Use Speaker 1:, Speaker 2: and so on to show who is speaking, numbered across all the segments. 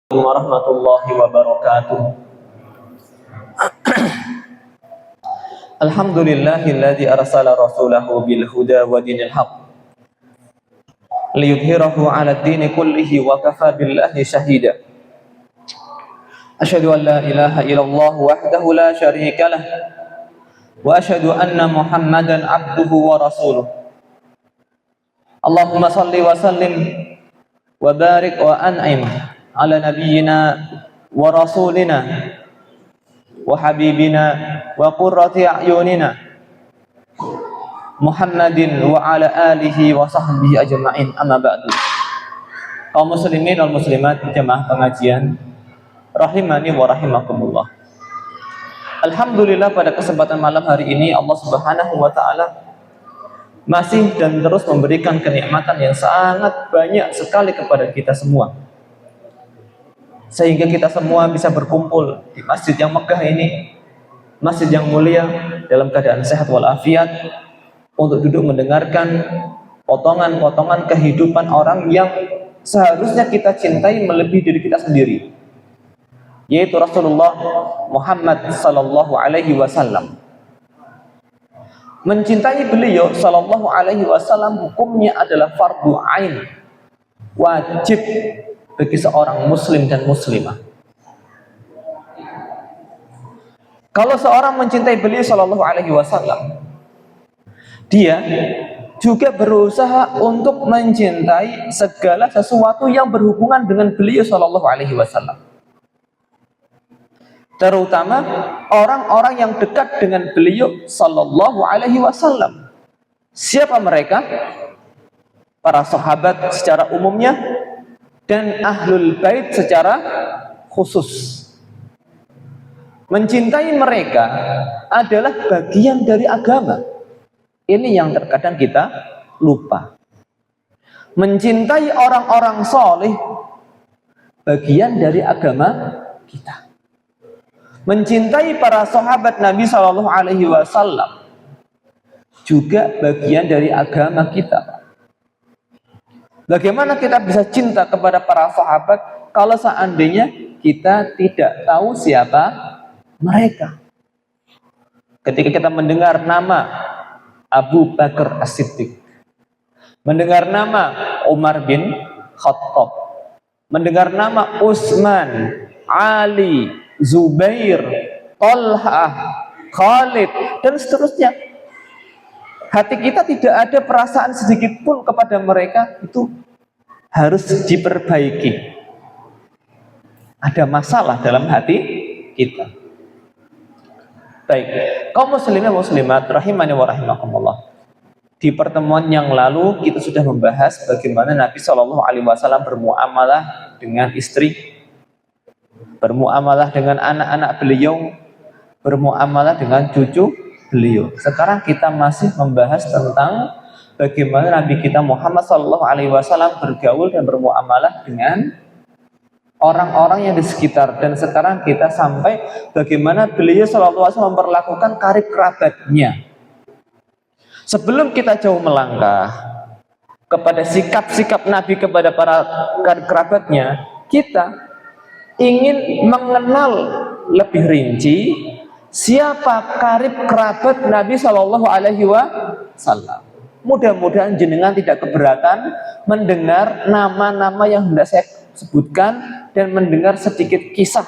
Speaker 1: Warahmatullahi wabarakatuh. Alhamdulillahilladzi arsala rasulahu bil huda wa dinil haqq liyudhhirahu 'ala ad-dini kullihi wa kafa billahi shahida. Asyhadu an la ilaha illallah wahdahu la syarika lah wa asyhadu anna Muhammadan 'abduhu wa rasuluh. Allahumma shalli wa sallim wa barik wa an'im ala nabiyyina wa rasulina wa habibina wa qurrati a'yunina Muhammadin wa ala alihi wa sahbihi ajma'in, amma ba'du. Kaum muslimin wal muslimat jamaah pengajian rahimani wa rahimakumullah. Alhamdulillah, pada kesempatan malam hari ini Allah Subhanahu wa taala masih dan terus memberikan kenikmatan yang sangat banyak sekali kepada kita semua, sehingga kita semua bisa berkumpul di masjid yang megah ini, masjid yang mulia, dalam keadaan sehat walafiat, untuk duduk mendengarkan potongan-potongan kehidupan orang yang seharusnya kita cintai melebihi diri kita sendiri, yaitu Rasulullah Muhammad sallallahu alaihi wasallam. Mencintai beliau sallallahu alaihi wasallam hukumnya adalah fardu ain, wajib bagi seorang muslim dan muslimah. Kalau seorang mencintai beliau sallallahu alaihi wasallam, dia juga berusaha untuk mencintai segala sesuatu yang berhubungan dengan beliau sallallahu alaihi wasallam. Terutama orang-orang yang dekat dengan beliau sallallahu alaihi wasallam. Siapa mereka? Para sahabat secara umumnya dan ahlul bait secara khusus. Mencintai mereka adalah bagian dari agama. Ini yang terkadang kita lupa. Mencintai orang-orang soleh bagian dari agama kita. Mencintai para sahabat Nabi Shallallahu Alaihi Wasallam juga bagian dari agama kita. Bagaimana kita bisa cinta kepada para sahabat kalau seandainya kita tidak tahu siapa mereka? Ketika kita mendengar nama Abu Bakar As-Siddiq, mendengar nama Umar bin Khattab, mendengar nama Utsman, Ali, Zubair, Talhah, Khalid, dan seterusnya, hati kita tidak ada perasaan sedikit pun kepada mereka. Itu harus diperbaiki. Ada masalah dalam hati kita. Baik, kaum muslimin muslimat rahimani wa rahimakumullah. Di pertemuan yang lalu kita sudah membahas bagaimana Nabi Shallallahu Alaihi Wasallam bermuamalah dengan istri, bermuamalah dengan anak-anak beliau, bermuamalah dengan cucu beliau. Sekarang kita masih membahas tentang bagaimana Nabi kita Muhammad Sallallahu Alaihi Wasallam bergaul dan bermuamalah dengan orang-orang yang di sekitar. Dan sekarang kita sampai bagaimana beliau Sallallahu Alaihi Wasallam memperlakukan karib kerabatnya. Sebelum kita jauh melangkah kepada sikap-sikap Nabi kepada para karib kerabatnya, kita ingin mengenal lebih rinci siapa karib kerabat Nabi Shallallahu Alaihi Wasallam. Mudah-mudahan jenengan tidak keberatan mendengar nama-nama yang hendak saya sebutkan dan mendengar sedikit kisah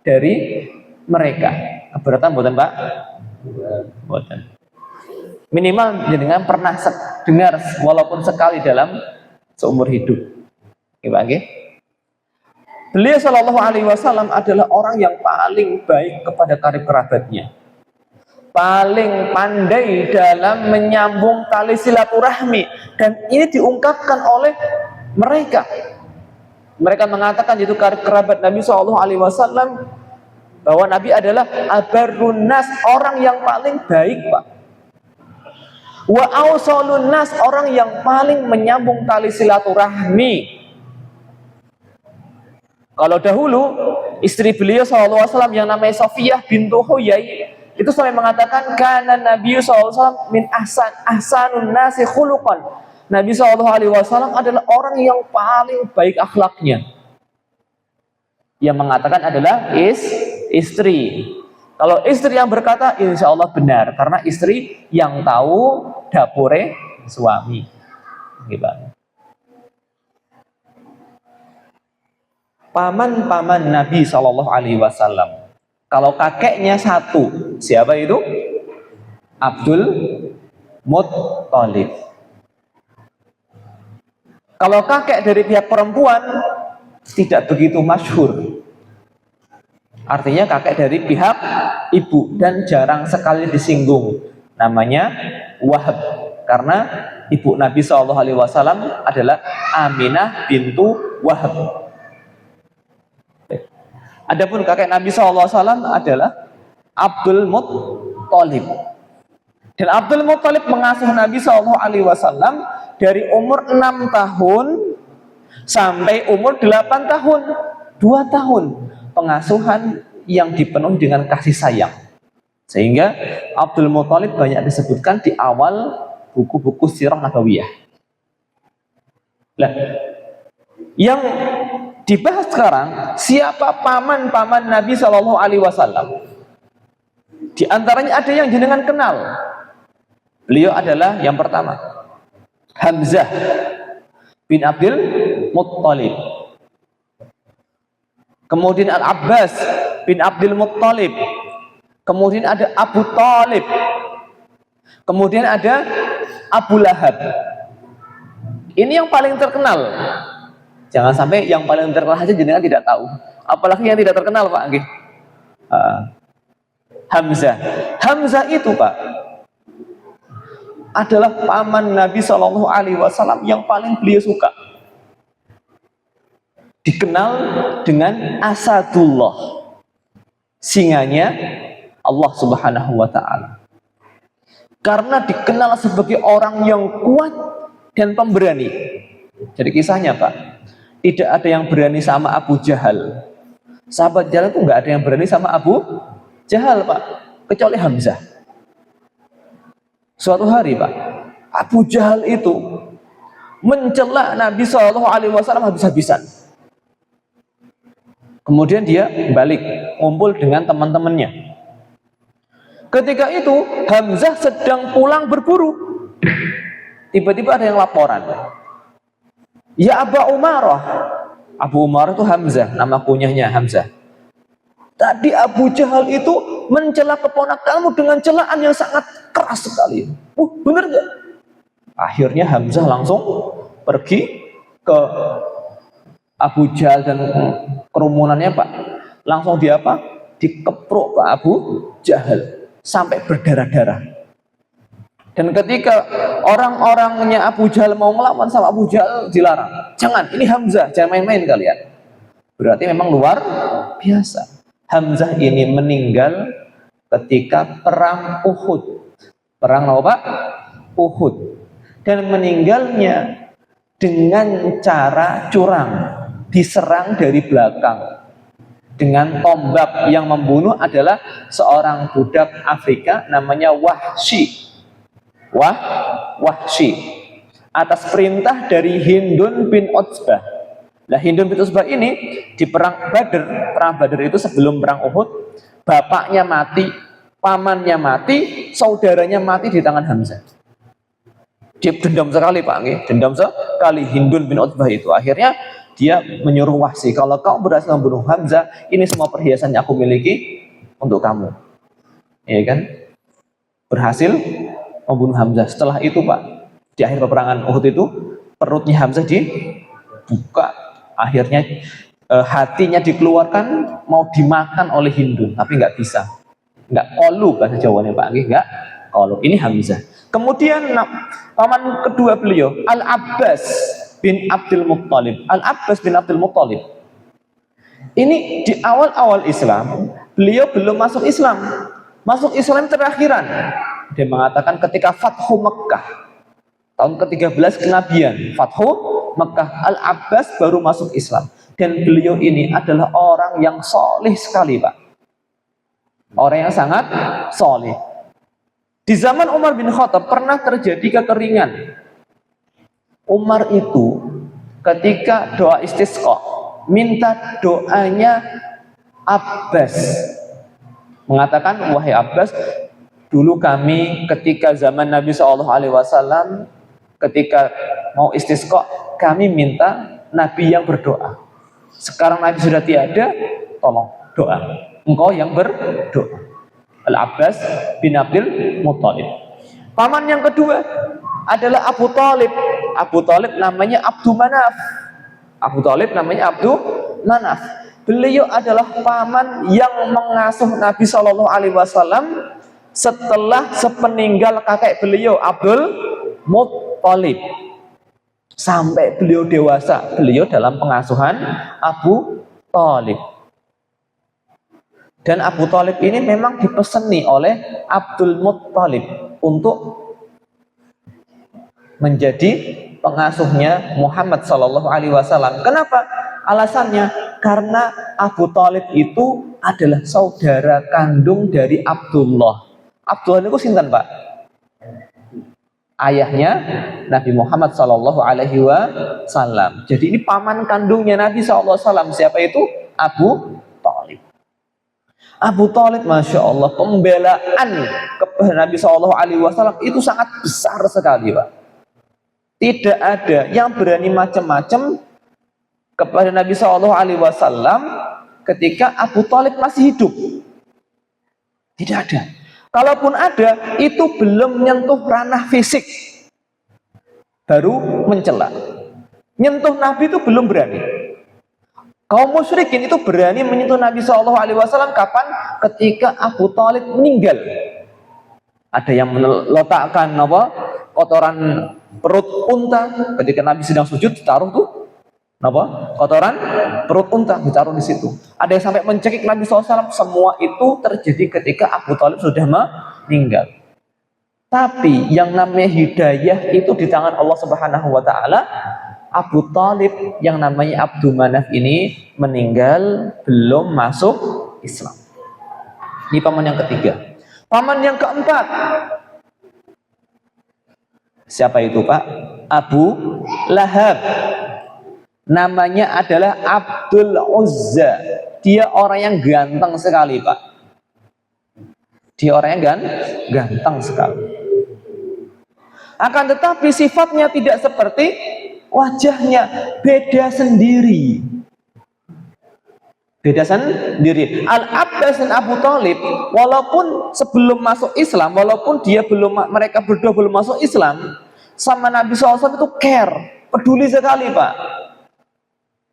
Speaker 1: dari mereka. Keberatan buatan Pak? Buatan. Minimal jenengan pernah dengar walaupun sekali dalam seumur hidup. Oke? Beliau Shallallahu Alaihi Wasallam adalah orang yang paling baik kepada karib kerabatnya, paling pandai dalam menyambung tali silaturahmi, dan ini diungkapkan oleh mereka. Mereka mengatakan itu karib kerabat Nabi Shallallahu Alaihi Wasallam bahwa Nabi adalah abarrun nas, orang yang paling baik, Pak. Wa ausalun nas, orang yang paling menyambung tali silaturahmi. Kalau dahulu istri beliau SAW yang namanya Safiyah bintu Huyai itu sampai mengatakan kana Nabi SAW min ahsanun nasi khuluqan. Nabi SAW adalah orang yang paling baik akhlaknya. Yang mengatakan adalah istri. Kalau istri yang berkata, insya Allah benar, karena istri yang tahu dapure suami. Gimana? Paman-paman Nabi Shallallahu Alaihi Wasallam. Kalau kakeknya satu, siapa itu? Abdul Muttalib. Kalau kakek dari pihak perempuan tidak begitu masyhur. Artinya kakek dari pihak ibu dan jarang sekali disinggung. Namanya Wahab, karena ibu Nabi Shallallahu Alaihi Wasallam adalah Aminah bintu Wahab. Adapun kakek Nabi SAW adalah Abdul Muttalib. Dan Abdul Muttalib mengasuh Nabi SAW dari umur 6 tahun sampai umur 8 tahun. 2 tahun pengasuhan yang dipenuhi dengan kasih sayang. Sehingga Abdul Muttalib banyak disebutkan di awal buku-buku sirah nabawiyah. Nah, yang dibahas sekarang, siapa paman-paman Nabi Shallallahu Alaihi Wasallam? Di antaranya ada yang jenengan kenal. Beliau adalah yang pertama, Hamzah bin Abdul Muttalib. Kemudian Al-Abbas bin Abdul Muttalib. Kemudian ada Abu Talib. Kemudian ada Abu Lahab. Ini yang paling terkenal. Jangan sampai yang paling terkenal saja jenengan tidak tahu. Apalagi yang tidak terkenal, Pak. Hamzah. Hamzah itu, Pak, adalah paman Nabi Shallallahu Alaihi Wasallam yang paling beliau suka. Dikenal dengan Asadullah, singanya Allah Subhanahu Wa Taala. Karena dikenal sebagai orang yang kuat dan pemberani. Jadi kisahnya, Pak, tidak ada yang berani sama Abu Jahal. Sahabat Jahal itu nggak ada yang berani sama Abu Jahal, Pak, kecuali Hamzah. Suatu hari, Pak, Abu Jahal itu mencela Nabi Shallallahu Alaihi Wasallam habis-habisan. Kemudian dia balik, ngumpul dengan teman-temannya. Ketika itu Hamzah sedang pulang berburu. Tiba-tiba ada yang laporan. Ya Abu Umarah. Abu Umarah itu Hamzah, nama kunyahnya Hamzah. Tadi Abu Jahal itu mencela keponakanmu dengan celaan yang sangat keras sekali. Benar gak? Akhirnya Hamzah langsung pergi ke Abu Jahal dan kerumunannya, Pak. Langsung dia apa? Dikeprok Pak Abu Jahal sampai berdarah-darah. Dan ketika orang-orangnya Abu Jahal mau melawan sama Abu Jahal, dilarang. Jangan, ini Hamzah, jangan main-main kalian. Berarti memang luar biasa. Hamzah ini meninggal ketika perang Uhud. Perang apa, Pak? Uhud. Dan meninggalnya dengan cara curang, diserang dari belakang. Dengan tombak. Yang membunuh adalah seorang budak Afrika namanya Wahsy. Wahsy, atas perintah dari Hindun bin Utsbah. Nah, Hindun bin Utsbah ini di perang Badar itu sebelum perang Uhud, bapaknya mati, pamannya mati, saudaranya mati di tangan Hamzah. Dia dendam sekali, Pak, dendam sekali Hindun bin Utsbah itu. Akhirnya dia menyuruh Wahsy, kalau kau berhasil membunuh Hamzah, ini semua perhiasan yang aku miliki untuk kamu. Iya kan? Berhasil membunuh Hamzah. Setelah itu, Pak, di akhir peperangan Uhud itu perutnya Hamzah dibuka. Akhirnya hatinya dikeluarkan, mau dimakan oleh Hindun, tapi nggak bisa. Nggak kolu bahasa Jawanya, Pak. Nggak kolu. Ini Hamzah. Kemudian paman kedua beliau, Al-Abbas bin Abdul Muttalib. Al-Abbas bin Abdul Muttalib. Ini di awal-awal Islam, beliau belum masuk Islam. Masuk Islam terakhiran. Dia mengatakan ketika Fathu Mekah, tahun ke-13 kenabian, Fathu Mekah, Al-Abbas baru masuk Islam. Dan beliau ini adalah orang yang soleh sekali, Pak. Orang yang sangat soleh. Di zaman Umar bin Khattab pernah terjadi kekeringan. Umar itu ketika doa istisqa, minta doanya Abbas, mengatakan, wahai Abbas, dulu kami ketika zaman Nabi SAW, ketika mau istisqa, kami minta Nabi yang berdoa. Sekarang Nabi sudah tiada, tolong doa, engkau yang berdoa. Al-Abbas bin Abdul Muttalib. Paman yang kedua adalah Abu Thalib. Abu Thalib namanya Abdu Manaf. Abu Thalib namanya Abdu Manaf. Beliau adalah paman yang mengasuh Nabi SAW setelah sepeninggal kakek beliau Abdul Muttalib. Sampai beliau dewasa, beliau dalam pengasuhan Abu Thalib. Dan Abu Thalib ini memang dipeseni oleh Abdul Muttalib untuk menjadi pengasuhnya Muhammad SAW. Kenapa? Alasannya karena Abu Thalib itu adalah saudara kandung dari Abdullah. Abdullah itu sinten, Pak? Ayahnya Nabi Muhammad SAW. Jadi ini paman kandungnya Nabi SAW. Siapa itu? Abu Thalib. Abu Thalib, masya Allah, pembelaan kepada Nabi SAW itu sangat besar sekali, Pak. Tidak ada yang berani macam-macam kepada Nabi SAW ketika Abu Thalib masih hidup. Tidak ada. Kalaupun ada, itu belum menyentuh ranah fisik, baru mencela. Nyentuh Nabi itu belum berani. Kaum musyrikin itu berani menyentuh Nabi SAW kapan? Ketika Abu Thalib meninggal. Ada yang meletakkan kotoran perut unta ketika Nabi sedang sujud, ditaruh tuh kotoran perut unta ditaruh di situ. Ada yang sampai mencekik Nabi SAW. Semua itu terjadi ketika Abu Thalib sudah meninggal. Tapi yang namanya hidayah itu di tangan Allah Subhanahu wa Ta'ala. Abu Thalib yang namanya Abdu Manaf ini meninggal belum masuk Islam. Ini paman yang ketiga. Paman yang keempat, siapa itu, Pak? Abu Lahab. Namanya adalah Abdul Uzza. Dia orang yang ganteng sekali, Pak. Dia orang yang ganteng sekali. Akan tetapi sifatnya tidak seperti wajahnya, beda sendiri. Beda sendiri. Al-Abbas dan Abu Thalib, walaupun sebelum masuk Islam, walaupun mereka berdua belum masuk Islam, sama Nabi SAW itu care, peduli sekali, Pak.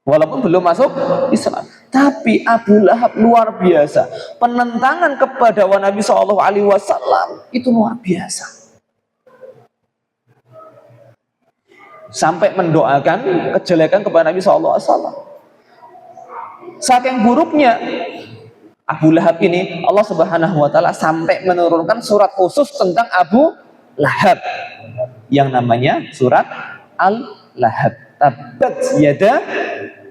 Speaker 1: Walaupun belum masuk Islam. Tapi Abu Lahab luar biasa. Penentangan kepada Nabi SAW itu luar biasa. Sampai mendoakan kejelekan kepada Nabi SAW. Saking buruknya Abu Lahab ini, Allah Subhanahu wa Ta'ala sampai menurunkan surat khusus tentang Abu Lahab yang namanya surat Al-Lahab. Tabbat yada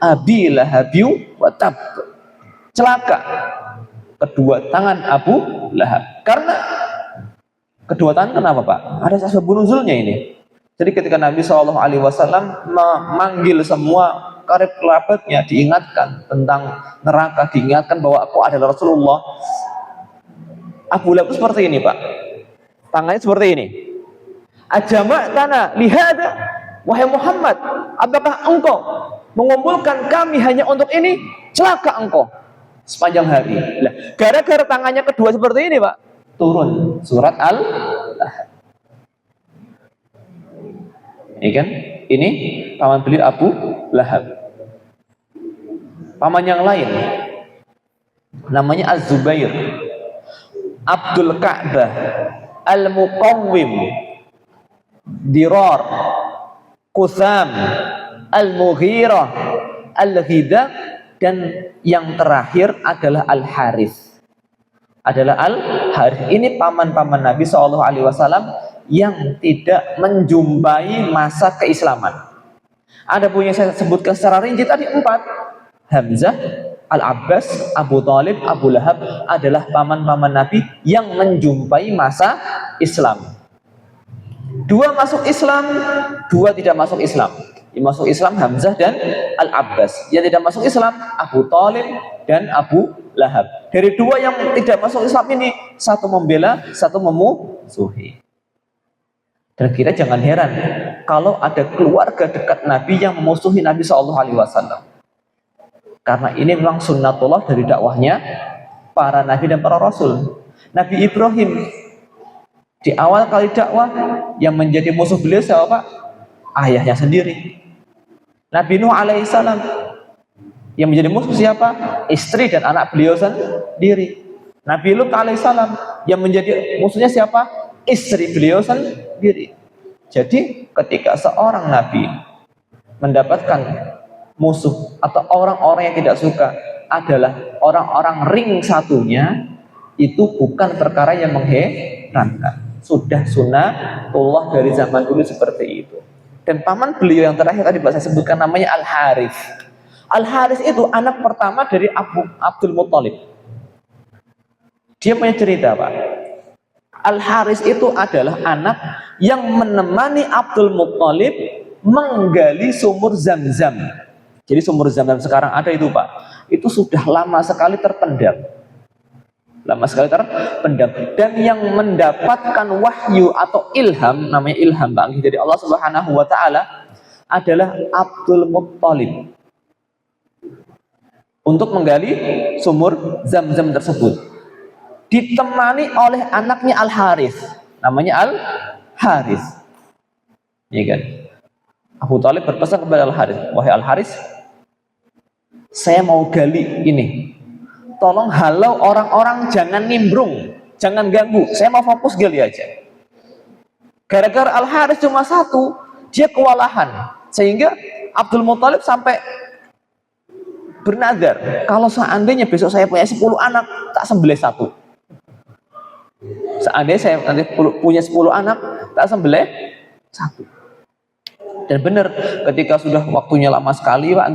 Speaker 1: Abi Lahabi wa tab. Celaka kedua tangan Abu Lahab. Karena kedua tangan kenapa, Pak? Ada asbab nuzulnya ini. Jadi ketika Nabi SAW memanggil semua karib kerabatnya, diingatkan tentang neraka, diingatkan bahwa aku adalah Rasulullah. Abu Lahab seperti ini, Pak. Tangannya seperti ini. Ajama tanah, lihat, wahai Muhammad, apakah engkau mengumpulkan kami hanya untuk ini? Celaka engkau sepanjang hari. Nah, gara-gara tangannya kedua seperti ini, Pak, turun surat Al-Lahab. Ini kan, ini paman beliau Abu Lahab. Paman yang lain namanya Az-Zubair, Abdul Ka'bah, Al-Muqawwim, Dirar, Qutham, Al-Mughirah, Al-Hiddah, dan yang terakhir adalah Al-Harith. Ini paman-paman Nabi SAW yang tidak menjumpai masa keislaman. Ada punya saya sebutkan secara rinci tadi 4. Hamzah, Al-Abbas, Abu Thalib, Abu Lahab adalah paman-paman Nabi yang menjumpai masa Islam. 2 masuk Islam, 2 tidak masuk Islam. Yang masuk Islam Hamzah dan Al-Abbas. Yang tidak masuk Islam Abu Thalib dan Abu Lahab. Dari dua yang tidak masuk Islam ini, satu membela, satu memusuhi. Dan kita jangan heran kalau ada keluarga dekat Nabi yang memusuhi Nabi SAW. Karena ini memang sunnatullah dari dakwahnya para Nabi dan para Rasul. Nabi Ibrahim di awal kali dakwah yang menjadi musuh beliau siapa? Ayahnya sendiri. Nabi Nuh alaihissalam yang menjadi musuh siapa? Istri dan anak beliau sendiri. Nabi Lut alaihissalam yang menjadi musuhnya siapa? Istri beliau sendiri. Jadi ketika seorang nabi mendapatkan musuh atau orang-orang yang tidak suka adalah orang-orang ring satunya, itu bukan perkara yang mengherankan. Sudah sunnatullah dari zaman dulu seperti itu. Dan paman beliau yang terakhir tadi saya sebutkan namanya Al-Harits. Al-Harits itu anak pertama dari Abdul Muthalib. Dia punya cerita, Pak. Al-Harits itu adalah anak yang menemani Abdul Muthalib menggali sumur Zam-Zam. Jadi sumur Zam-Zam sekarang ada itu, Pak. Itu sudah lama sekali terpendam. Lama sekali terpendam. Dan yang mendapatkan wahyu atau ilham, namanya ilham, Pak, dari Allah Subhanahu wa taala adalah Abdul Muthalib. Untuk menggali sumur Zam-Zam tersebut. Ditemani oleh anaknya Al-Harits, namanya Al-Harits, ya kan? Abu Thalib berpesan kepada Al-Harits, wahai Al-Harits, saya mau gali ini, tolong halau orang-orang, jangan nimbrung, jangan ganggu, saya mau fokus gali aja. Gara-gara Al-Harits cuma satu, dia kewalahan, sehingga Abdul Muthalib sampai bernazar, kalau seandainya besok saya punya 10 anak, tak sembelih satu. Seandainya saya nanti punya 10 anak, tak sembelih satu. Dan benar, ketika sudah waktunya lama sekali, Pak,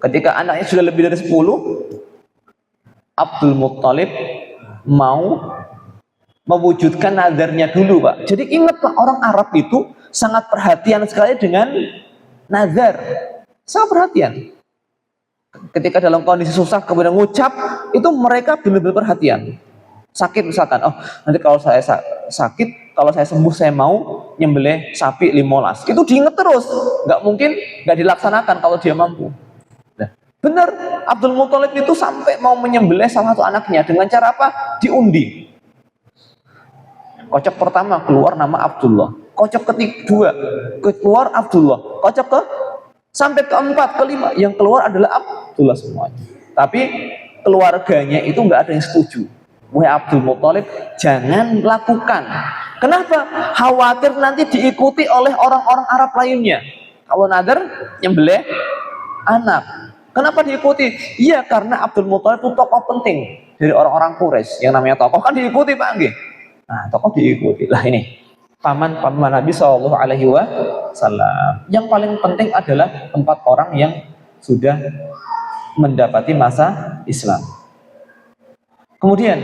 Speaker 1: ketika anaknya sudah lebih dari 10, Abdul Muthalib mau mewujudkan nazarnya dulu, Pak. Jadi ingat, Pak, orang Arab itu sangat perhatian sekali dengan nazar. Sangat perhatian. Ketika dalam kondisi susah kemudian ngucap, itu mereka benar-benar perhatian. Sakit misalkan, oh nanti kalau saya sakit, kalau saya sembuh saya mau nyembelih sapi 15. Itu diingat terus, nggak mungkin nggak dilaksanakan kalau dia mampu. Nah, benar, Abdul Muthalib itu sampai mau menyembelih salah satu anaknya dengan cara apa? Diundi. Kocok pertama keluar nama Abdullah, kocok kedua keluar Abdullah, kocok sampai keempat, kelima yang keluar adalah Abdullah semuanya. Tapi keluarganya itu nggak ada yang setuju. Wahai Abdul Muthalib, jangan lakukan. Kenapa? Khawatir nanti diikuti oleh orang-orang Arab lainnya. Kalau nazar nyembelih anak. Kenapa diikuti? Iya, karena Abdul Muthalib itu tokoh penting dari orang-orang Quraisy. Yang namanya tokoh kan diikuti, Pak. Nah, tokoh diikuti. Lah ini paman Nabi SAW. Yang paling penting adalah 4 orang yang sudah mendapati masa Islam. Kemudian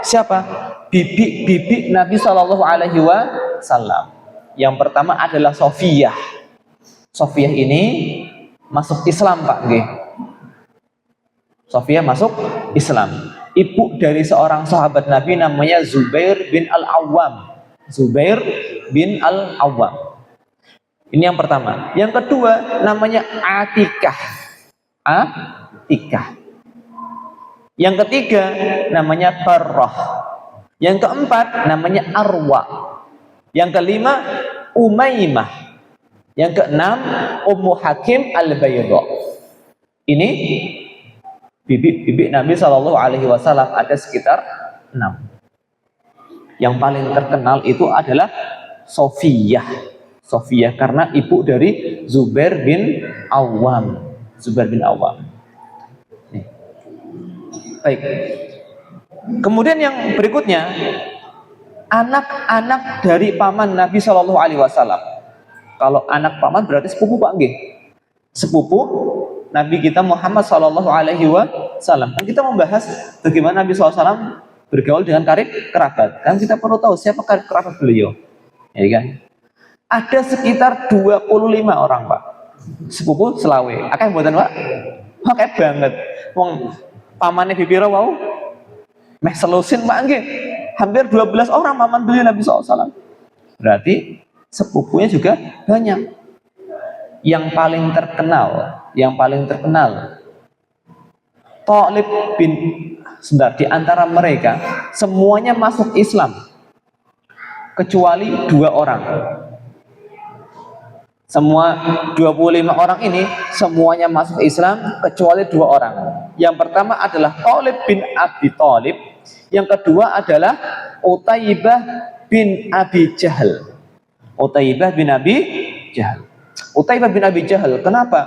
Speaker 1: siapa? Bibi Nabi SAW. Yang pertama adalah Sofiyah. Sofiyah ini masuk Islam, Pak. Sofiyah masuk Islam. Ibu dari seorang sahabat Nabi namanya Zubair bin Al-Awwam. Zubair bin Al-Awwam. Ini yang pertama. Yang kedua namanya Atikah. Atikah. Yang ketiga namanya Barrah. Yang keempat namanya Arwa. Yang kelima Umaymah. Yang keenam Ummu Hakim Al-Bayda. Ini bibi Nabi SAW ada sekitar 6. Yang paling terkenal itu adalah Sofiyah. Sofiyah karena ibu dari Zubair bin Awwam. Zubair bin Awwam. Baik. Kemudian yang berikutnya, anak-anak dari paman Nabi SAW. Kalau anak paman berarti sepupu, Pak. Sepupu Nabi kita Muhammad SAW. Kan kita membahas bagaimana Nabi SAW bergaul dengan karib kerabat. Kan kita perlu tahu siapa karib kerabat beliau. Ya kan? Ada sekitar 25 orang, Pak. Sepupu selawe. Akeh mboten, Pak? Akeh banget. Wong pamane pipiro wau? Meh selusin, Pak, nggih. Hampir 12 orang paman beliau Nabi SAW. Berarti sepupunya juga banyak. Yang paling terkenal Thalib bin, sebentar, di antara mereka semuanya masuk Islam kecuali 2 orang. Semua 25 orang ini semuanya masuk Islam kecuali 2 orang. Yang pertama adalah Thalib bin Abi Thalib, yang kedua adalah Utaibah bin Abi Jahal. Utaibah bin Abi Jahal. Utaibah bin Abi Jahal, kenapa?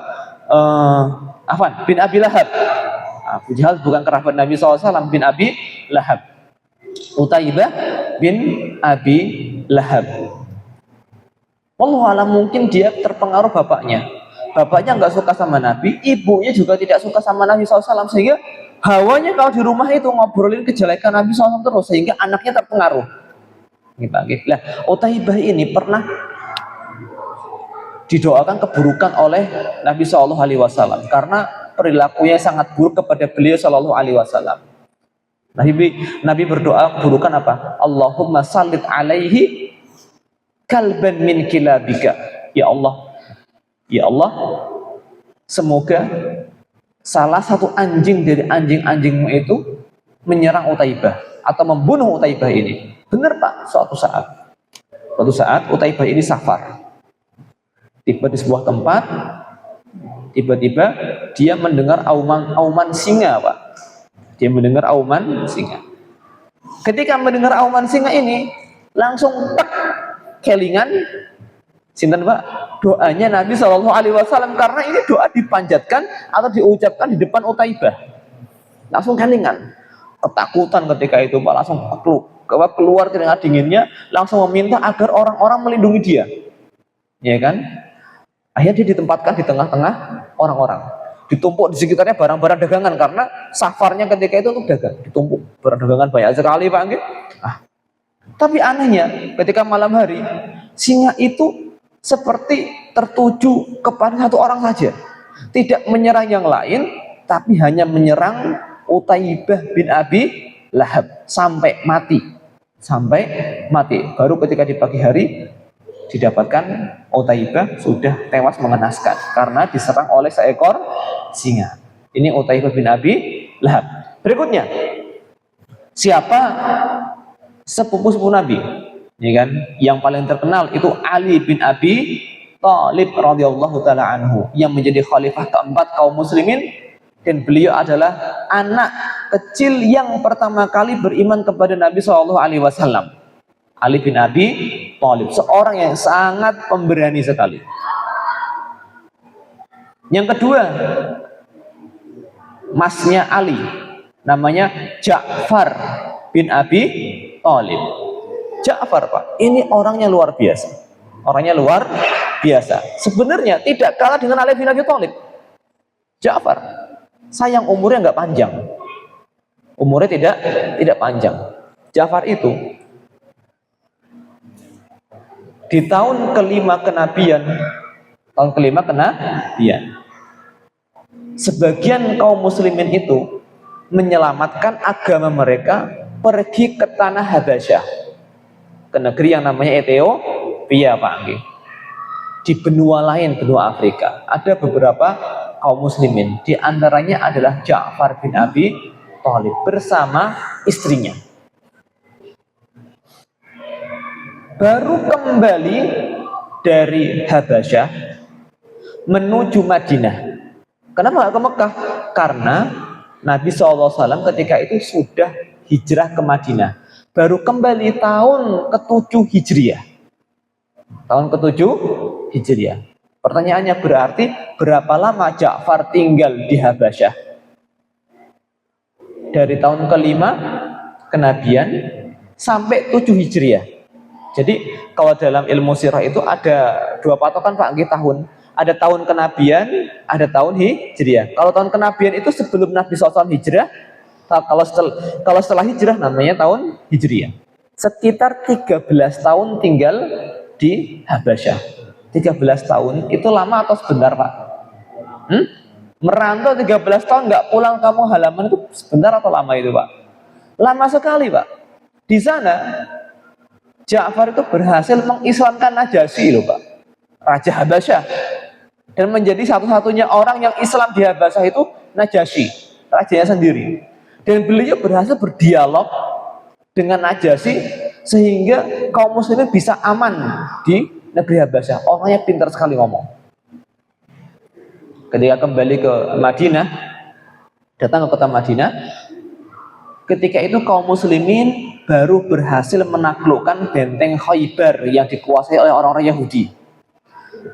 Speaker 1: Bin Abi Lahab. Abu Jahal bukan kerabat Nabi SAW, bin Abi Lahab. Utaibah bin Abi Lahab. Wallahu alam, mungkin dia terpengaruh bapaknya. Bapaknya nggak suka sama Nabi, ibunya juga tidak suka sama Nabi SAW, sehingga hawanya kalau di rumah itu ngobrolin kejelekan Nabi SAW terus, sehingga anaknya terpengaruh. Nah, Utaibah ini pernah didoakan keburukan oleh Nabi SAW karena perilakunya sangat buruk kepada beliau SAW. Nabi berdoa keburukan apa? Allahumma sallit alaihi kalban min kilabika. Ya Allah, semoga salah satu anjing dari anjing-anjingmu itu menyerang Utaibah atau membunuh Utaibah ini. Benar, Pak. Suatu saat Utaibah ini safar, tiba di sebuah tempat, tiba-tiba dia mendengar auman singa, Pak. Dia mendengar auman singa. Ketika mendengar auman singa ini, langsung tek, kelingan sinten, Pak? Doanya Nabi SAW, karena ini doa dipanjatkan atau diucapkan di depan Utaibah. Langsung kelingan. Ketakutan ketika itu, Pak, langsung keluar keringat dinginnya, langsung meminta agar orang-orang melindungi dia. Ya kan? Akhirnya dia ditempatkan di tengah-tengah orang-orang. Ditumpuk di sekitarnya barang-barang dagangan, karena safarnya ketika itu untuk dagang. Ditumpuk barang dagangan banyak sekali, Pak. Tapi anehnya, ketika malam hari, singa itu seperti tertuju kepada satu orang saja. Tidak menyerang yang lain, tapi hanya menyerang Utaibah bin Abi Lahab sampai mati. Baru ketika di pagi hari didapatkan Utaibah sudah tewas mengenaskan karena diserang oleh seekor singa. Ini Utaibah bin Abi Lahab. Berikutnya, siapa sepupu-sepupu Nabi? Ya kan? Yang paling terkenal itu Ali bin Abi Thalib radhiyallahu taala anhu, yang menjadi khalifah keempat kaum muslimin, dan beliau adalah anak kecil yang pertama kali beriman kepada Nabi SAW. Ali bin Abi Thalib, seorang yang sangat pemberani sekali. Yang kedua, masnya Ali, namanya Ja'far bin Abi Thalib. Ja'far, Pak, ini orangnya luar biasa. Sebenarnya tidak kalah dengan Ali bin Abi Thalib. Ja'far, sayang umurnya nggak panjang. Umurnya tidak panjang. Ja'far itu di tahun kelima kenabian, sebagian kaum muslimin itu menyelamatkan agama mereka, pergi ke tanah Habasyah, ke negeri yang namanya Ethiopia, Pak. Di benua lain, benua Afrika, ada beberapa kaum muslimin, di antaranya adalah Ja'far bin Abi Thalib bersama istrinya. Baru kembali dari Habasyah menuju Madinah. Kenapa nggak ke Mekah? Karena Nabi SAW ketika itu sudah hijrah ke Madinah. Baru kembali tahun ke-7 Hijriah. Pertanyaannya, berarti berapa lama Ja'far tinggal di Habasyah? Dari tahun ke-5 kenabian sampai 7 Hijriah. Jadi kalau dalam ilmu sirah itu ada 2 patokan, Pak, tahun. Ada tahun kenabian, ada tahun hijriah. Kalau tahun kenabian itu sebelum Nabi SAW hijrah. Kalau setelah hijrah namanya tahun hijriah. Sekitar 13 tahun tinggal di Habasyah. 13 tahun itu lama atau sebentar, Pak? Merantau 13 tahun nggak pulang kamu halaman itu sebentar atau lama itu, Pak? Lama sekali, Pak. Di sana Ja'far itu berhasil mengislamkan Najasyi loh, Pak. Raja Habasyah. Dan menjadi satu-satunya orang yang Islam di Habasyah itu Najasyi, rajanya sendiri. Dan beliau berhasil berdialog dengan Najasyi sehingga kaum muslimin bisa aman di negeri Habasyah. Orangnya pintar sekali ngomong. Ketika kembali ke Madinah, datang ke kota Madinah, ketika itu kaum muslimin baru berhasil menaklukkan benteng Khaybar yang dikuasai oleh orang-orang Yahudi.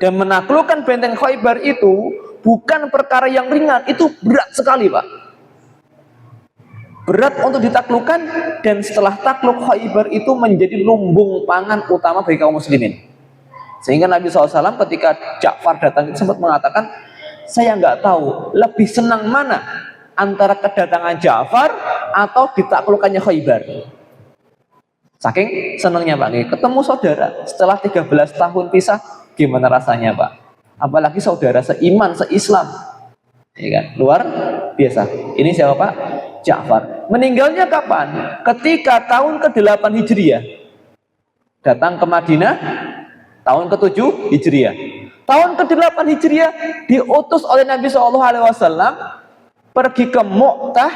Speaker 1: Dan menaklukkan benteng Khaybar itu bukan perkara yang ringan, itu berat sekali, Pak. Berat untuk ditaklukkan, dan setelah takluk Khaybar itu menjadi lumbung pangan utama bagi kaum muslimin. Sehingga Nabi SAW ketika Ja'far datang sempat mengatakan, saya nggak tahu lebih senang mana antara kedatangan Ja'far atau ditaklukkannya Khaybar. Saking senangnya, Pak, ketemu saudara setelah 13 tahun pisah, gimana rasanya, Pak? Apalagi saudara seiman, seislam, ya kan? Luar biasa. Ini siapa, Pak? Ja'far. Meninggalnya kapan? Ketika tahun ke-8 Hijriah. Datang ke Madinah tahun ke-7 Hijriah. Tahun ke-8 Hijriah diutus oleh Nabi SAW pergi ke Mu'tah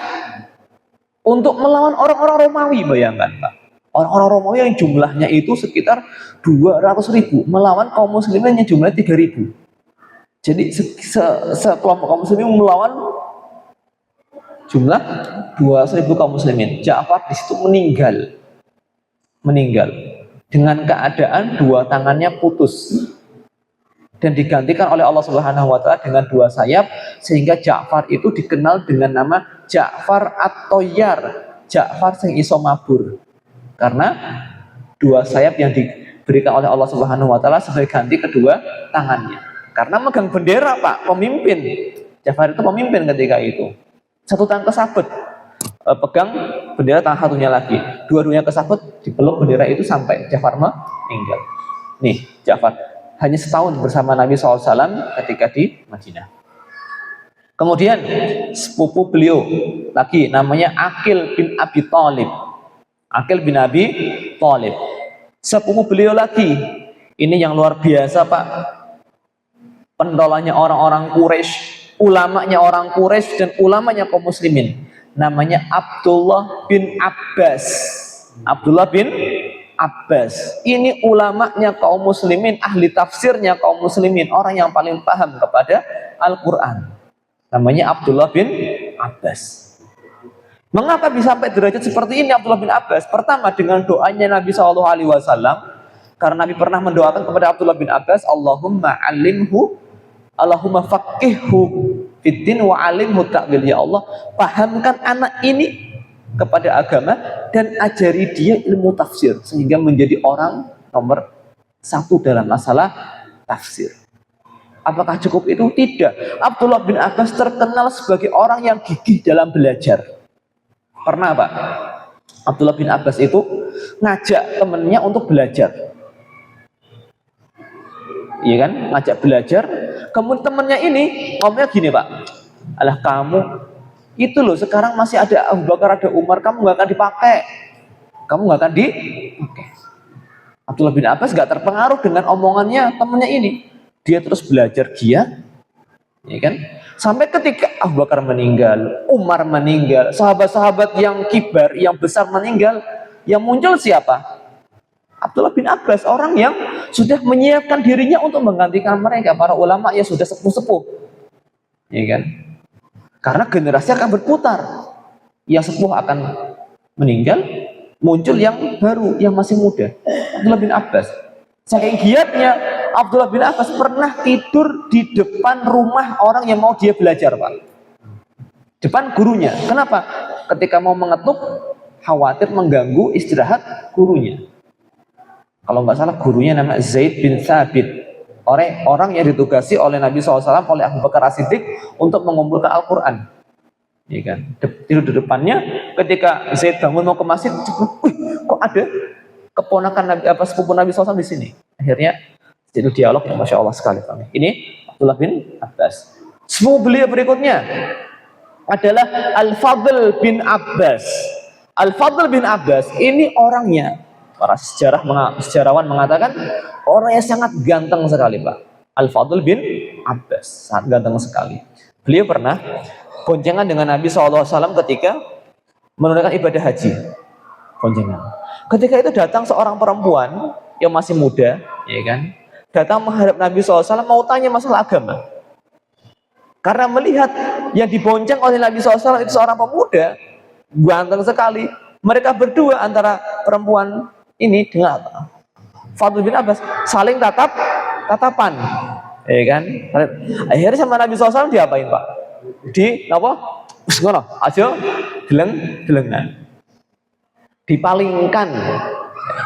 Speaker 1: untuk melawan orang-orang Romawi. Bayangkan, Pak. Orang-orang Romawi yang jumlahnya itu sekitar 200.000 melawan kaum muslimin yang jumlahnya 3.000. Jadi sekelompok kaum muslimin melawan jumlah 200.000 kaum muslimin. Ja'far di situ meninggal dengan keadaan dua tangannya putus dan digantikan oleh Allah Subhanahu wa taala dengan dua sayap, sehingga Ja'far itu dikenal dengan nama Ja'far at-Toyar, Ja'far sing iso mabur, karena dua sayap yang diberikan oleh Allah Subhanahu wa taala sebagai ganti kedua tangannya. Karena megang bendera, Pak, pemimpin. Ja'far itu pemimpin ketika itu. Satu tangan kesabut, pegang bendera, tangan satunya lagi, dua-duanya kesabut, dipeluk bendera itu sampai Ja'far meninggal. Nih, Ja'far hanya setahun bersama Nabi SAW ketika di Madinah. Kemudian sepupu beliau lagi namanya Aqil bin Abi Thalib. Aqil bin Abi Thalib, sepupu beliau lagi. Ini yang luar biasa, Pak. Pendolanya orang-orang Quraisy, ulamanya orang Quraisy dan ulamanya kaum muslimin. Namanya Abdullah bin Abbas. Abdullah bin Abbas. Ini ulamanya kaum muslimin, ahli tafsirnya kaum muslimin, orang yang paling paham kepada Al-Quran. Namanya Abdullah bin Abbas. Mengapa bisa sampai derajat seperti ini Abdullah bin Abbas? Pertama, dengan doanya Nabi SAW. Karena Nabi pernah mendoakan kepada Abdullah bin Abbas, Allahumma faqihhu fiddin wa alimhu ta'wil. Ya Allah, pahamkan anak ini kepada agama dan ajari dia ilmu tafsir sehingga menjadi orang nomor 1 dalam masalah tafsir. Apakah cukup itu? Tidak. Abdullah bin Abbas terkenal sebagai orang yang gigih dalam belajar. Pernah, Pak, Abdullah bin Abbas itu ngajak temennya untuk belajar. Iya kan? Ngajak belajar. Kemudian temennya ini ngomongnya gini, Pak, alah kamu itu loh, sekarang masih ada Abu Bakar, ada Umar, kamu nggak akan dipakai, kamu nggak akan dipakai. Abdullah bin Abbas nggak terpengaruh dengan omongannya temennya ini, dia terus belajar giat, ya kan? Sampai ketika Abu Bakar meninggal, Umar meninggal, sahabat-sahabat yang kibar, yang besar meninggal, yang muncul siapa? Abdullah bin Abbas, orang yang sudah menyiapkan dirinya untuk menggantikan mereka, para ulama yang sudah sepuh-sepuh, ya kan? Karena generasi akan berputar, yang sepuh akan meninggal, muncul yang baru, yang masih muda. Abdullah bin Abbas, saking giatnya Abdullah bin Abbas pernah tidur di depan rumah orang yang mau dia belajar, Pak, depan gurunya. Kenapa? Ketika mau mengetuk, khawatir mengganggu istirahat gurunya. Kalau nggak salah gurunya nama Zaid bin Thabit, orang yang ditugasi oleh Nabi SAW, oleh Abu Bakar As-Siddiq untuk mengumpulkan Al-Quran, ya kan? Tidur di depannya. Ketika Zaid bangun mau ke masjid, kok ada keponakan Nabi, sepupu Nabi SAW di sini. Akhirnya Itu dialog yang Masya Allah sekali. Ini Abdullah bin Abbas. Sepupu beliau berikutnya adalah Al-Fadl bin Abbas. Al-Fadl bin Abbas ini orangnya, para sejarawan mengatakan orang yang sangat ganteng sekali, Pak. Al-Fadl bin Abbas sangat ganteng sekali. Beliau pernah boncengan dengan Nabi SAW ketika menunaikan ibadah haji. Boncengan. Ketika itu datang seorang perempuan yang masih muda, ya kan, datang menghadap Nabi SAW mau tanya masalah agama. Karena melihat yang dibonceng oleh Nabi SAW itu seorang pemuda ganteng sekali. Mereka berdua antara perempuan ini dengan Fadl bin Abbas saling tatapan, ya kan? Akhirnya sama Nabi SAW diapain, Pak? Di apa? Ngono, aja gelengan. Dipalingkan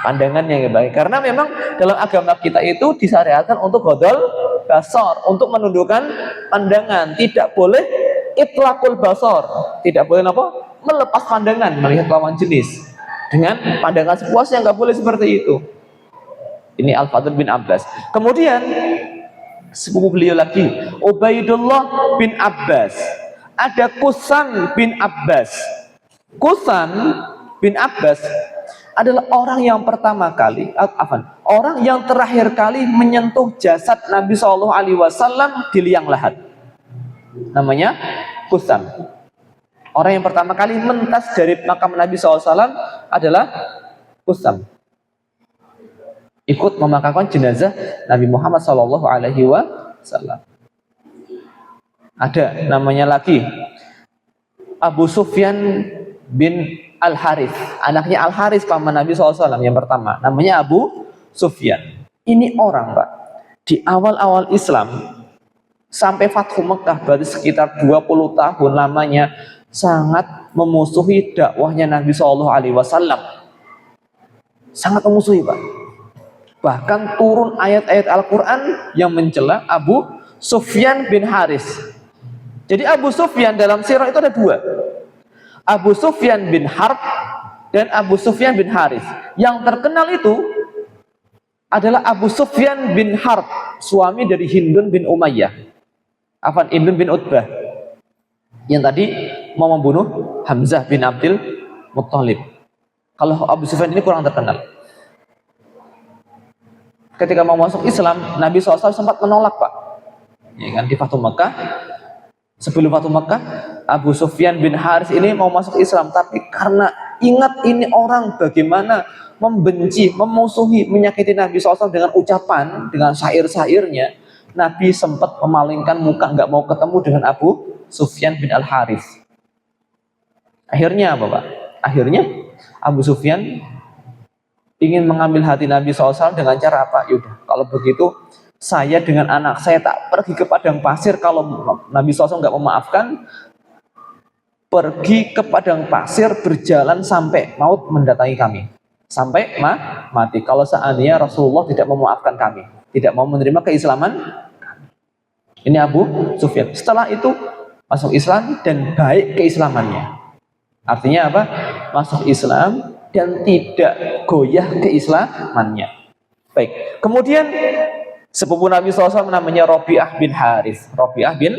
Speaker 1: pandangannya, ya baik. Karena memang dalam agama kita itu disyariatkan untuk godol basar, untuk menundukkan pandangan. Tidak boleh itlaqul basar, tidak boleh apa? Melepas pandangan melihat lawan jenis dengan pandangan sepuasnya, nggak boleh seperti itu. Ini Al-Fadl bin Abbas. Kemudian sepupu beliau lagi Ubaidullah bin Abbas. Ada Kusan bin Abbas. Kusan bin Abbas adalah orang yang pertama kali, orang yang terakhir kali menyentuh jasad Nabi SAW di liang lahat. Namanya Kusan. Orang yang pertama kali mentas dari makam Nabi SAW adalah Kusan. Ikut memakamkan jenazah Nabi Muhammad SAW. Ada namanya lagi Abu Sufyan bin Al-Harith, anaknya Al-Harith paman Nabi SAW yang pertama, namanya Abu Sufyan. Ini orang, Pak, di awal-awal Islam sampai Fathu Mekah, berarti sekitar 20 tahun lamanya, sangat memusuhi dakwahnya Nabi SAW. Sangat memusuhi, Pak. Bahkan turun ayat-ayat Al-Quran yang mencela Abu Sufyan bin Haris. Jadi Abu Sufyan dalam sirah itu ada dua, Abu Sufyan bin Harb dan Abu Sufyan bin Haris. Yang terkenal itu adalah Abu Sufyan bin Harb, suami dari Hindun bin Umayyah, Hindun bin Utbah, yang tadi mau membunuh Hamzah bin Abdul Muttalib. Kalau Abu Sufyan ini kurang terkenal. Ketika mau masuk Islam, Nabi SAW sempat menolak, Pak, ya kan, di Fathu Mekah. Sebelum Fathu Mekah, Abu Sufyan bin Haris ini mau masuk Islam, tapi karena ingat ini orang bagaimana membenci, memusuhi, menyakiti Nabi SAW dengan ucapan, dengan syair-syairnya, Nabi sempat memalingkan muka, nggak mau ketemu dengan Abu Sufyan bin Al-Haris. Akhirnya apa, Pak? Akhirnya Abu Sufyan ingin mengambil hati Nabi SAW dengan cara apa? Yaudah, kalau begitu saya dengan anak saya tak pergi ke padang pasir. Kalau Nabi SAW nggak memaafkan, pergi ke padang pasir, berjalan sampai maut mendatangi kami, sampai mati. Kalau seandainya Rasulullah tidak memaafkan kami, tidak mau menerima keislaman kami. Ini Abu Sufyan. Setelah itu masuk Islam dan baik keislamannya. Artinya apa? Masuk Islam dan tidak goyah keislamannya. Baik. Kemudian sepupu Nabi SAW namanya Rabi'ah bin Haris. Rabi'ah bin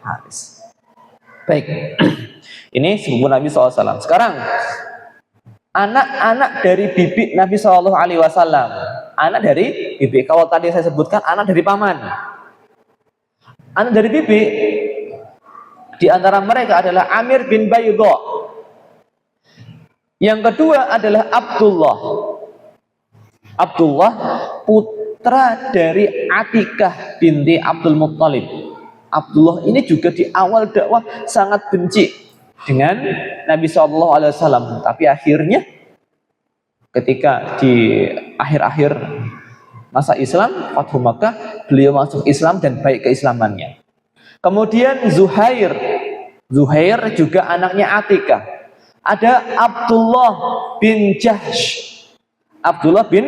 Speaker 1: Haris. Baik. Ini sepupu Nabi SAW. Sekarang anak-anak dari bibi Nabi SAW. Anak dari bibi. Kalau tadi saya sebutkan anak dari paman. Anak dari bibi, di antara mereka adalah Amir bin Baydha. Yang kedua adalah Abdullah. Abdullah putra dari Atikah binti Abdul Muttalib. Abdullah ini juga di awal dakwah sangat benci dengan Nabi SAW. Tapi akhirnya ketika di akhir-akhir masa Islam, Fathu Makkah, beliau masuk Islam dan baik keislamannya. Kemudian Zuhair. Zuhair juga anaknya Atikah. Ada Abdullah bin Jahsh. Abdullah bin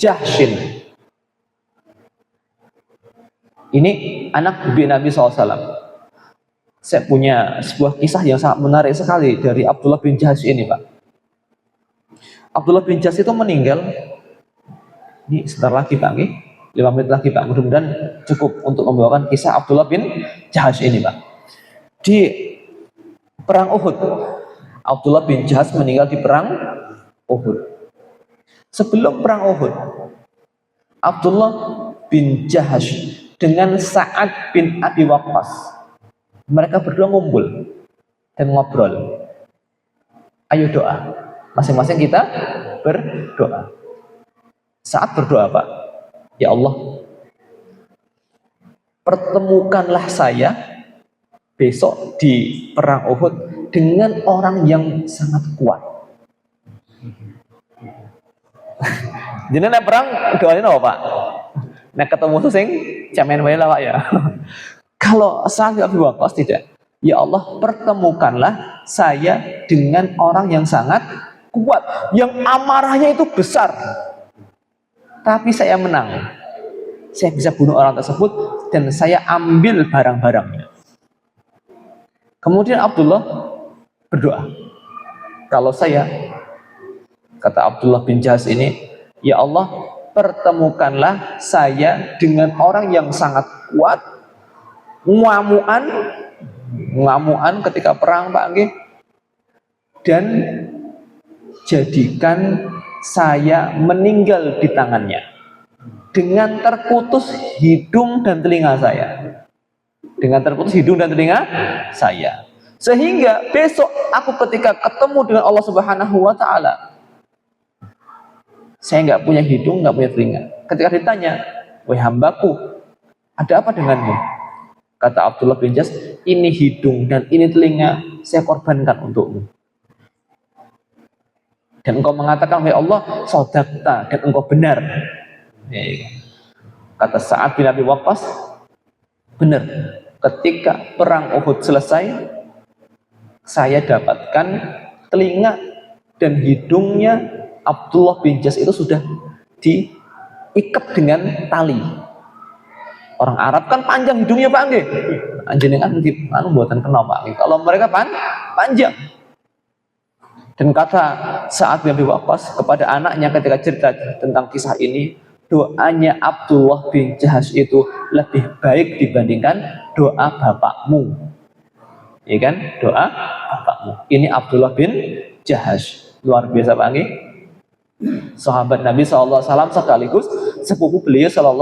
Speaker 1: Jahshin. Ini anak bibi Nabi SAW. Saya punya sebuah kisah yang sangat menarik sekali dari Abdullah bin Jahsh ini, Pak. Abdullah bin Jahsh itu meninggal. Ini sebentar lagi, Pak. 5 menit lagi Pak, mudah-mudahan cukup untuk membawakan kisah Abdullah bin Jahash ini Pak. Di perang Uhud, Abdullah bin Jahash meninggal di perang Uhud. Sebelum perang Uhud, Abdullah bin Jahash dengan Sa'ad bin Abi Waqqas, mereka berdua ngumpul dan ngobrol. Ayo doa, masing-masing kita berdoa. Saat berdoa Pak, ya Allah, pertemukanlah saya besok di perang Uhud dengan orang yang sangat kuat. Jadi nek perang doanya apa Pak? Nek ketemu tuh sing cemen wae lah Pak ya. Kalau Sa'ad bin Abi Waqqas tidak. Ya Allah, pertemukanlah saya dengan orang yang sangat kuat, yang amarahnya itu besar. Tapi saya menang. Saya bisa bunuh orang tersebut dan saya ambil barang-barangnya. Kemudian Abdullah berdoa. Kalau saya, kata Abdullah bin Jahash ini, ya Allah, pertemukanlah saya dengan orang yang sangat kuat, ngamuan ketika perang Pak nggih, dan jadikan saya meninggal di tangannya dengan terputus hidung dan telinga saya. Dengan terputus hidung dan telinga saya. Sehingga besok aku ketika ketemu dengan Allah Subhanahu wa taala, saya nggak punya hidung, nggak punya telinga. Ketika ditanya, "Wahai hambaku, ada apa denganmu?" Kata Abdullah bin Jahash, "Ini hidung dan ini telinga saya korbankan untukmu. Dan engkau mengatakan, wahai Allah, sodakta, dan engkau benar." Kata Sa'ad bin Abi Waqqas, benar. Ketika perang Uhud selesai, saya dapatkan telinga dan hidungnya Abdullah bin Jahash itu sudah diikat dengan tali. Orang Arab kan panjang hidungnya Pak nggih. Anjenengan buatan kenal Pak. Kalau mereka panjang. Dan kata Sa'ad bin Abi Waqqas kepada anaknya ketika cerita tentang kisah ini, doanya Abdullah bin Jahash itu lebih baik dibandingkan doa bapakmu. Ya kan? Doa bapakmu. Ini Abdullah bin Jahash. Luar biasa Pak nggih. Sahabat Nabi SAW sekaligus sepupu beliau SAW.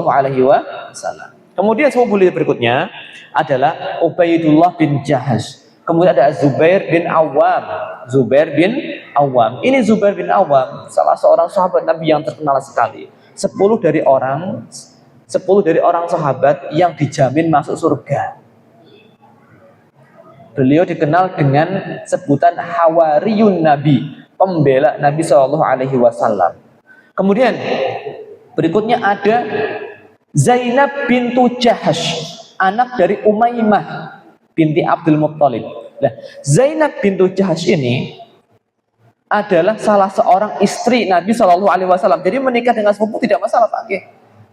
Speaker 1: Kemudian sepupu beliau berikutnya adalah Ubaidullah bin Jahash. Kemudian ada Zubair bin Awam. Zubair bin Awam. Ini Zubair bin Awam, salah seorang sahabat Nabi yang terkenal sekali. 10 dari orang sahabat yang dijamin masuk surga. Beliau dikenal dengan sebutan Hawariyun Nabi, pembela Nabi SAW. Kemudian berikutnya ada Zainab bintu Jahash, anak dari Umaymah binti Abdul Muttalib. Nah, Zainab bintu Jahash ini adalah salah seorang istri Nabi SAW. Jadi menikah dengan sepupu tidak masalah Pak.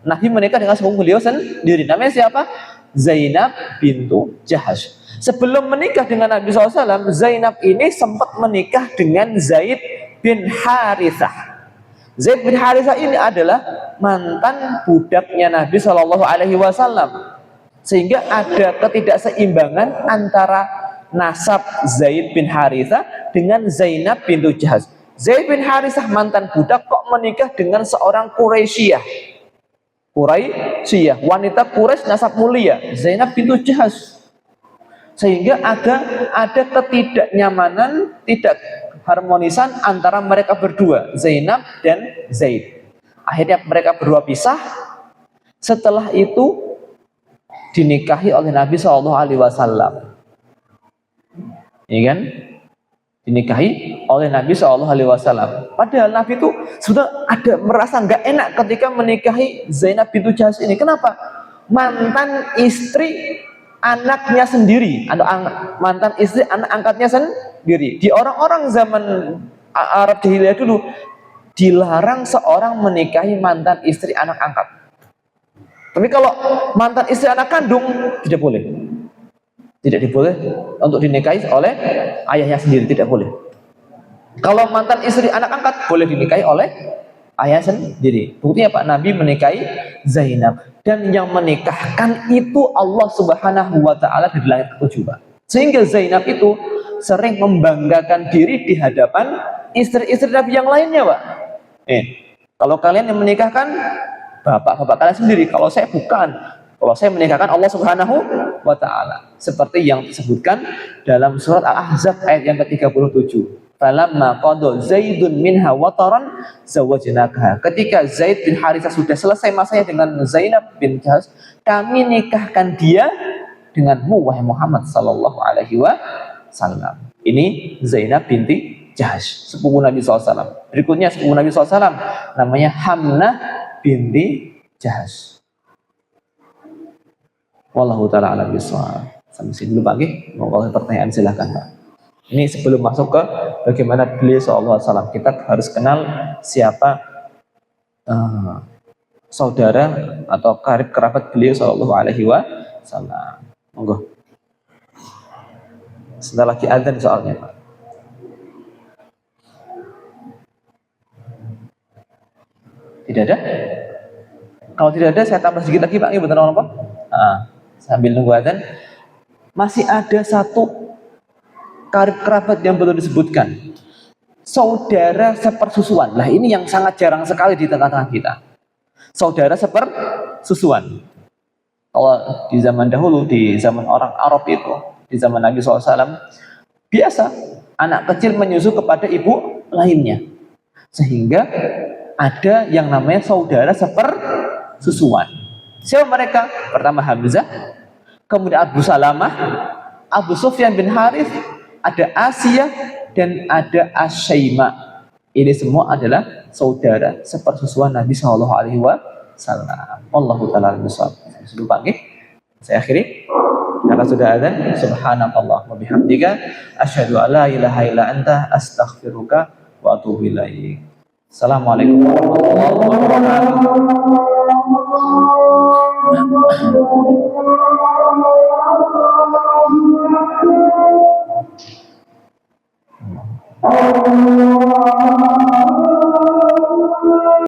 Speaker 1: Nabi menikah dengan sepupu beliau sendiri. Namanya siapa? Zainab bintu Jahash. Sebelum menikah dengan Nabi SAW, Zainab ini sempat menikah dengan Zaid bin Harithah. Zaid bin Harithah ini adalah mantan budaknya Nabi SAW. Sehingga ada ketidakseimbangan antara nasab Zaid bin Harithah dengan Zainab bintu Jahash. Zaid bin Harithah mantan budak kok menikah dengan seorang Quraisyiyah. Wanita Quraisy nasab mulia, Zainab bintu Jahash. Sehingga ada ketidaknyamanan, tidak harmonisan antara mereka berdua, Zainab dan Zaid. Akhirnya mereka berdua pisah. Setelah itu dinikahi oleh Nabi SAW. Ya kan? Dinikahi oleh Nabi SAW. Padahal Nabi itu sudah ada merasa nggak enak ketika menikahi Zainab bintu Jahash ini. Kenapa? Mantan istri anaknya sendiri, atau mantan istri anak angkatnya sendiri. Di orang-orang zaman Arab jahiliyah dulu dilarang seorang menikahi mantan istri anak angkat. Tapi kalau mantan istri anak kandung tidak boleh. Tidak diboleh untuk dinikahi oleh ayahnya sendiri, tidak boleh. Kalau mantan istri anak angkat boleh dinikahi oleh ayah sendiri. Buktinya Pak Nabi menikahi Zainab, dan yang menikahkan itu Allah Subhanahu wa taala di langit ketujuh, Pak. Sehingga Zainab itu sering membanggakan diri di hadapan istri-istri Nabi yang lainnya, Pak. Kalau kalian yang menikahkan bapak-bapak kalian sendiri, kalau saya bukan. Kalau saya menikahkan Allah Subhanahu wa taala. Seperti yang disebutkan dalam surat Al-Ahzab ayat yang ke-37. Falamma qada Zaidun minha wataran zawajnakaha. Ketika Zaid bin Haritsah sudah selesai masanya dengan Zainab bin Jahsh, kami nikahkan dia denganmu wahai Muhammad sallallahu alaihi wasallam. Ini Zainab binti Jahsh, sepupu Nabi SAW. Berikutnya sepupu Nabi SAW namanya Hamnah binti Jahsh. Wallahu ta'ala a'lam bishawab. Sampai sini dulu Pak. Mau kalau pertanyaan silahkan Pak. Ini sebelum masuk ke bagaimana beliau SAW, kita harus kenal siapa saudara atau karib kerabat beliau SAW. Monggo. Sebentar lagi adzan soalnya Pak. Tidak ada? Kalau tidak ada saya tambah sedikit lagi Pak. Ini benar apa? Sambil nunggu adzan, masih ada satu karib kerabat yang belum disebutkan, saudara sepersusuan. Lah ini yang sangat jarang sekali di tengah-tengah kita. Saudara sepersusuan. Kalau di zaman dahulu, di zaman orang Arab itu, di zaman Nabi SAW, biasa anak kecil menyusu kepada ibu lainnya, sehingga ada yang namanya saudara sepersusuan. Siapa mereka? Pertama Hamzah, kemudian Abu Salamah, Abu Sufyan bin Harith, ada Asia, dan ada Asyaima. Ini semua adalah saudara sepersusuan Nabi Shallallahu Alaihi Wasallam. Allahu taala bishawab. Sebelum pagi, saya akhiri karena sudah adzan. Subhanallah wa bihamdika asyhadu an la ilaha illa anta astaghfiruka wa atubu ilaik. Assalamualaikum warahmatullahi wabarakatuh.